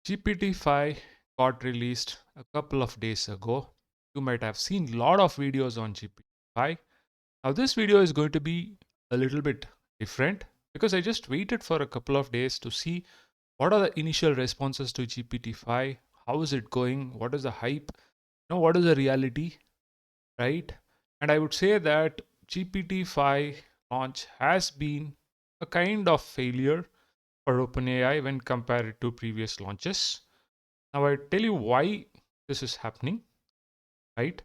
GPT-5 got released a couple of days ago. You might have seen a lot of videos on GPT-5. Now, this video is going to be a little bit different because I just waited for a couple of days to see what are the initial responses to GPT-5, how is it going, what is the hype, what is the reality, right? And I would say that GPT-5 launch has been a kind of failure for OpenAI when compared to previous launches. Now, I tell you why this is happening, right?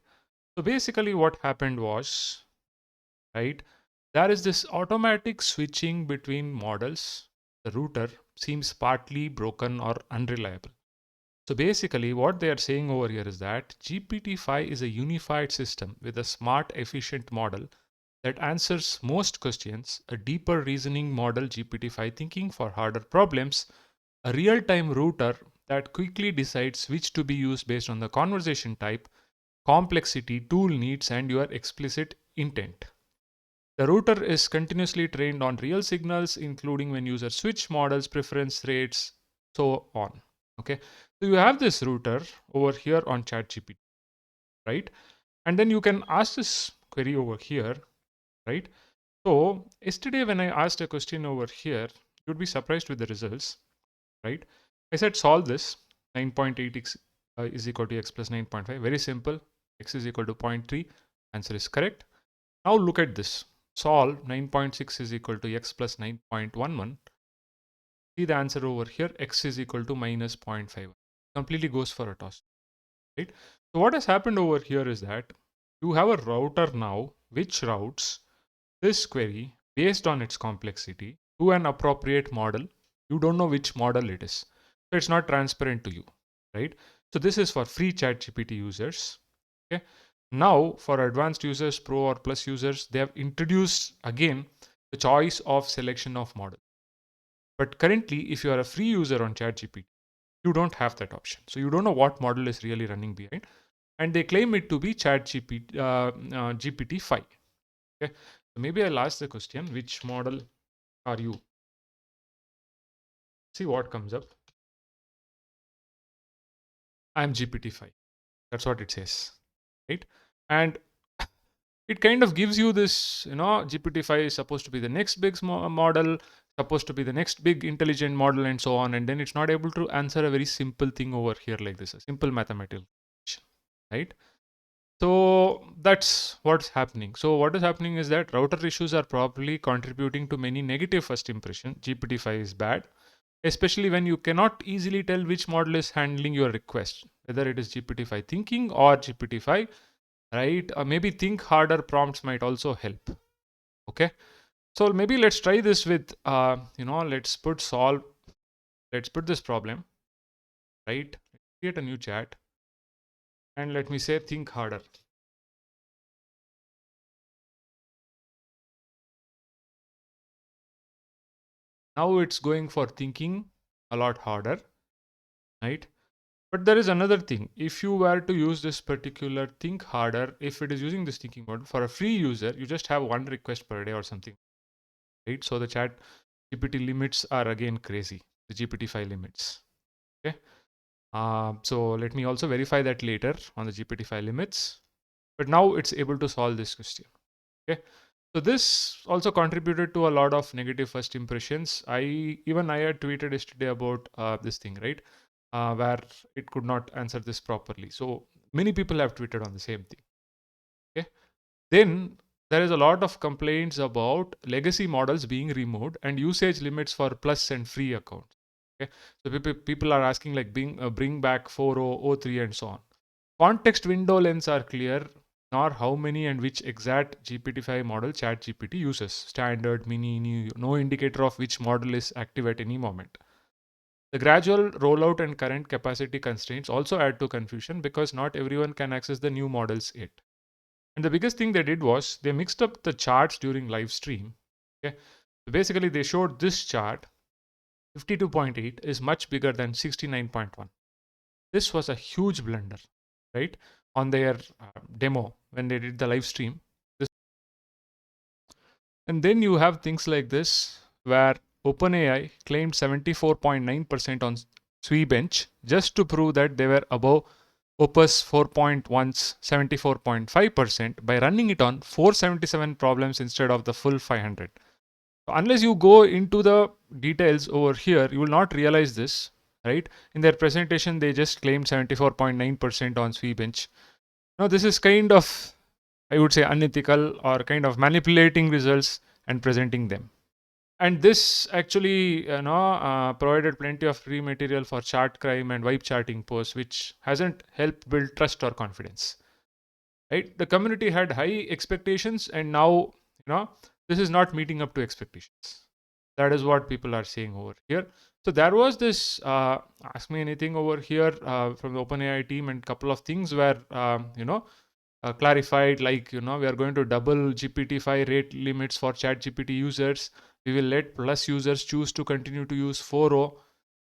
So, basically, what happened was, right, there is this automatic switching between models. The router seems partly broken or unreliable. So, basically, what they are saying over here is that GPT-5 is a unified system with a smart, efficient model that answers most questions, a deeper reasoning model GPT-5 thinking for harder problems, a real-time router that quickly decides which to be used based on the conversation type, complexity, tool needs, and your explicit intent. The router is continuously trained on real signals, including when users switch models, preference rates, so on. Okay, so you have this router over here on ChatGPT, right? And then you can ask this query over here, right? So yesterday when I asked a question over here, you'd be surprised with the results, right? I said solve this 9.8x is equal to x plus 9.5. Very simple. X is equal to 0.3. Answer is correct. Now look at this. Solve 9.6 is equal to x plus 9.11. See the answer over here. X is equal to minus 0.5. Completely goes for a toss, right? So what has happened over here is that you have a router now which routes this query based on its complexity to an appropriate model. You don't know which model it is. So it's not transparent to you, right? So this is for free ChatGPT users. Okay. Now for advanced users, pro or plus users, they have introduced again the choice of selection of model. But currently, if you are a free user on ChatGPT, you don't have that option. So you don't know what model is really running behind. And they claim it to be GPT-5. Okay. So maybe I'll ask the question, which model are you? See what comes up. I'm GPT-5. That's what it says, right? And it kind of gives you this, GPT-5 is supposed to be the next big model, supposed to be the next big intelligent model, and so on. And then it's not able to answer a very simple thing over here like this, a simple mathematical question, right? So that's what's happening. So what is happening is that router issues are probably contributing to many negative first impression. GPT-5 is bad, especially when you cannot easily tell which model is handling your request, whether it is GPT-5 thinking or GPT-5, right? Maybe think harder prompts might also help. Okay. So maybe let's try this with, let's put this problem, right? Create a new chat and let me say think harder. Now it's going for thinking a lot harder, right? But there is another thing. If you were to use this particular think harder, if it is using this thinking mode for a free user, you just have one request per day or something, right? So the chat GPT limits are again crazy, the GPT-5 limits. Okay. So let me also verify that later on the GPT-5 limits. But now it's able to solve this question. Okay. So this also contributed to a lot of negative first impressions. I had tweeted yesterday about this thing, right? Where it could not answer this properly. So many people have tweeted on the same thing. Okay. Then there is a lot of complaints about legacy models being removed and usage limits for plus and free accounts. Okay. So people are asking like bring back 4003 and so on. Context window lengths are clear, nor how many and which exact GPT-5 model ChatGPT uses. Standard, mini, no indicator of which model is active at any moment. The gradual rollout and current capacity constraints also add to confusion because not everyone can access the new models yet. And the biggest thing they did was they mixed up the charts during live stream. Okay. So basically, they showed this chart 52.8 is much bigger than 69.1. This was a huge blunder, right? On their demo when they did the live stream. And then you have things like this where OpenAI claimed 74.9% on SWE bench just to prove that they were above Opus 4.1's 74.5% by running it on 477 problems instead of the full 500. Unless you go into the details over here, you will not realize this, right? In their presentation, they just claimed 74.9% on SWE bench. Now, this is kind of, I would say, unethical or kind of manipulating results and presenting them. And this actually, provided plenty of free material for chart crime and vibe charting posts, which hasn't helped build trust or confidence. Right? The community had high expectations, and now, this is not meeting up to expectations. That is what people are saying over here. So there was this ask me anything over here from the OpenAI team, and couple of things were, clarified, like, we are going to double GPT-5 rate limits for ChatGPT users. We will let plus users choose to continue to use 4.0.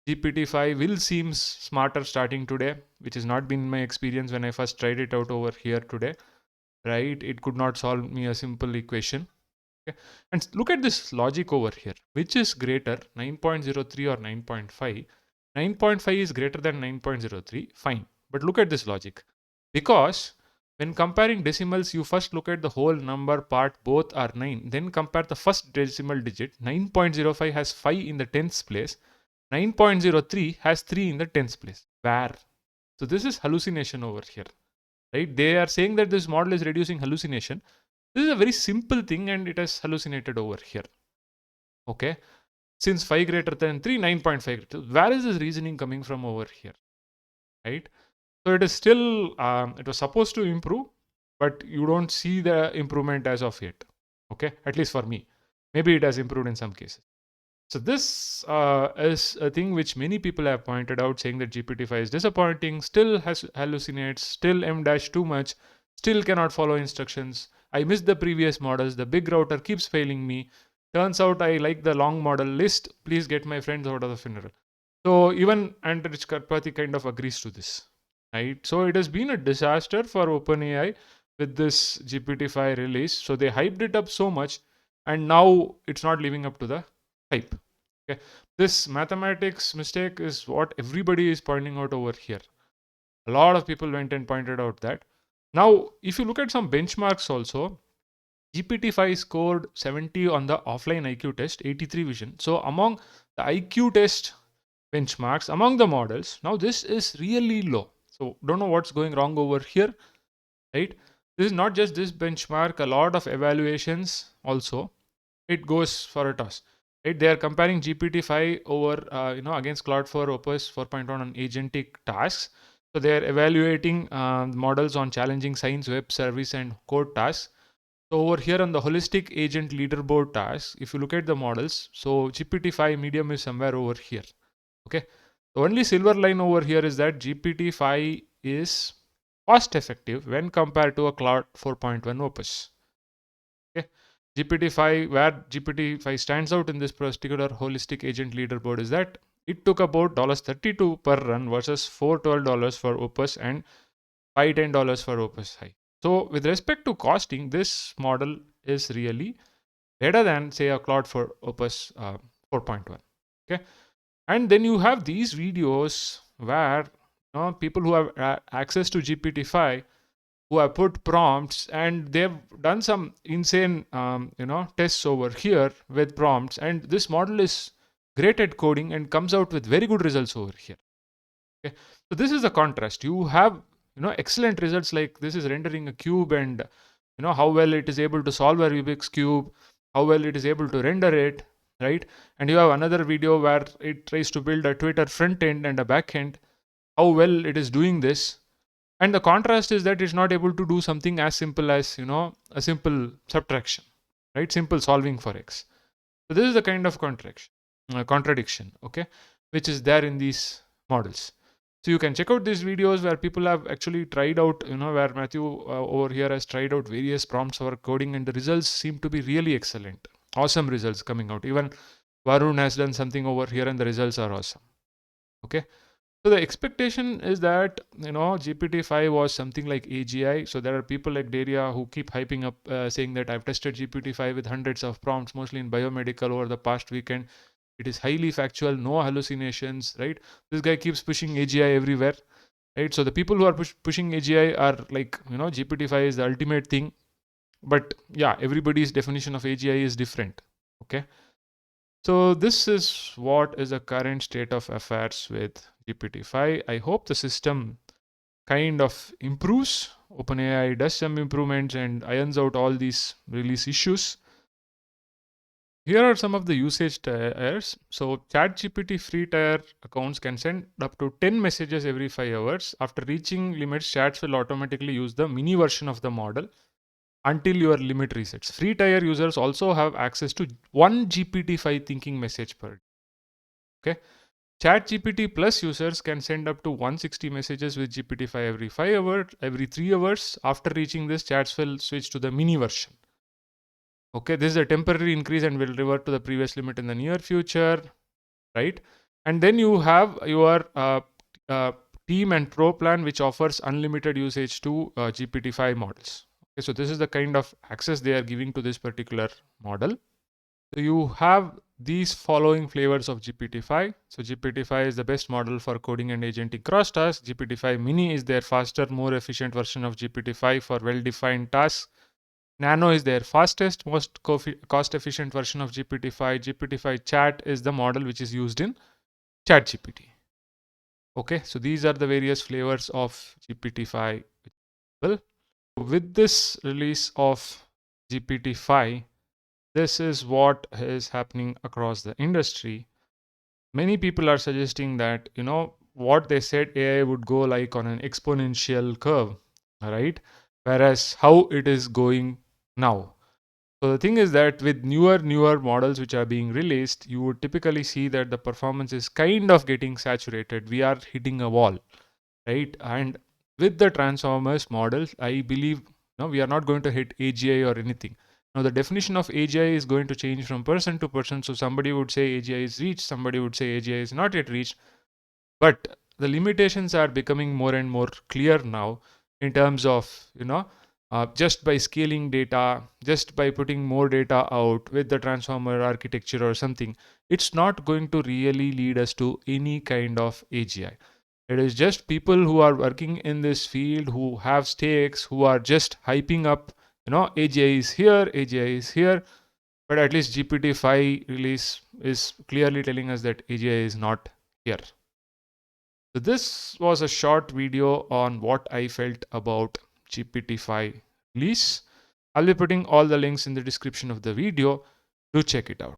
GPT-5 will seem smarter starting today, which has not been my experience when I first tried it out over here today, right? It could not solve me a simple equation. Okay. And look at this logic over here. Which is greater, 9.03 or 9.5? 9.5 is greater than 9.03. Fine. But look at this logic. Because when comparing decimals, you first look at the whole number part, both are 9. Then compare the first decimal digit. 9.05 has 5 in the 10th place. 9.03 has 3 in the 10th place. Where? So this is hallucination over here. Right? They are saying that this model is reducing hallucination. This is a very simple thing and it has hallucinated over here. Okay. Since 5 greater than 3, 9.5. Where is this reasoning coming from over here? Right. So it is still, it was supposed to improve, but you don't see the improvement as of yet. Okay. At least for me. Maybe it has improved in some cases. So this is a thing which many people have pointed out, saying that GPT-5 is disappointing, still hallucinates, still M dash too much, still cannot follow instructions. I missed the previous models. The big router keeps failing me. Turns out I like the long model list. Please get my friends out of the funeral. So even Antarich Karpathy kind of agrees to this, right? So it has been a disaster for OpenAI with this GPT-5 release. So they hyped it up so much, and now it's not living up to the hype. Okay. This mathematics mistake is what everybody is pointing out over here. A lot of people went and pointed out that. Now, if you look at some benchmarks also, GPT-5 scored 70 on the offline IQ test, 83 vision. So among the IQ test benchmarks, among the models, now this is really low. So don't know what's going wrong over here, right? This is not just this benchmark, a lot of evaluations also, it goes for a toss. Right? They are comparing GPT-5 over, against Claude 4 Opus 4.1 on agentic tasks. So they are evaluating models on challenging science, web service, and code tasks. So over here on the holistic agent leaderboard task, if you look at the models, so GPT-5 medium is somewhere over here. Okay. The only silver line over here is that GPT-5 is cost effective when compared to a Claude 4.1 Opus. Okay. GPT-5, where GPT-5 stands out in this particular holistic agent leaderboard is that it took about $32 per run versus $412 for Opus and $510 for Opus High. So with respect to costing, this model is really better than, say, a Claude for Opus 4.1. Okay. And then you have these videos where people who have access to GPT-5, who have put prompts, and they've done some insane tests over here with prompts, and this model is great at coding and comes out with very good results over here. Okay. So this is the contrast. You have excellent results, like this is rendering a cube, and how well it is able to solve a Rubik's cube, how well it is able to render it, right? And you have another video where it tries to build a Twitter front end and a back end, how well it is doing this. And the contrast is that it's not able to do something as simple as a simple subtraction, right? Simple solving for x. So this is the kind of contradiction, okay, which is there in these models. So you can check out these videos where people have actually tried out, where Matthew over here has tried out various prompts for coding, and the results seem to be really excellent. Awesome results coming out. Even Varun has done something over here and the results are awesome. Okay. So the expectation is that, GPT-5 was something like AGI. So there are people like Daria who keep hyping up, saying that I've tested GPT-5 with hundreds of prompts, mostly in biomedical over the past weekend. It is highly factual, no hallucinations, right? This guy keeps pushing AGI everywhere, right? So the people who are pushing AGI are like, GPT-5 is the ultimate thing. But yeah, everybody's definition of AGI is different. Okay. So this is what is the current state of affairs with GPT-5. I hope the system kind of improves. OpenAI does some improvements and irons out all these release issues. Here are some of the usage tiers. So ChatGPT free tier accounts can send up to 10 messages every 5 hours. After reaching limits, chats will automatically use the mini version of the model until your limit resets. Free tier users also have access to one GPT-5 thinking message per day. Okay. ChatGPT Plus users can send up to 160 messages with GPT-5 every 5 hours, every 3 hours. After reaching this, chats will switch to the mini version. Okay, this is a temporary increase and will revert to the previous limit in the near future, right? And then you have your uh, Team and Pro plan, which offers unlimited usage to GPT-5 models. Okay, so this is the kind of access they are giving to this particular model. So you have these following flavors of GPT-5. So GPT-5 is the best model for coding and agentic crosstasks. GPT-5 Mini is their faster, more efficient version of GPT-5 for well-defined tasks. Nano is their fastest, most cost-efficient version of GPT-5. GPT-5 Chat is the model which is used in ChatGPT. Okay, so these are the various flavors of GPT-5. Well, with this release of GPT-5, this is what is happening across the industry. Many people are suggesting that, what they said AI would go like on an exponential curve, right? Whereas how it is going now. So the thing is that with newer models which are being released, you would typically see that the performance is kind of getting saturated. We are hitting a wall, right? And with the transformers models, I believe we are not going to hit AGI or anything. Now the definition of AGI is going to change from person to person. So somebody would say AGI is reached, somebody would say AGI is not yet reached. But the limitations are becoming more and more clear now in terms of, just by scaling data, just by putting more data out with the transformer architecture or something, it's not going to really lead us to any kind of AGI. It is just people who are working in this field, who have stakes, who are just hyping up, AGI is here, AGI is here. But at least GPT-5 release is clearly telling us that AGI is not here. So this was a short video on what I felt about GPT-5 release. I'll be putting all the links in the description of the video. Do check it out.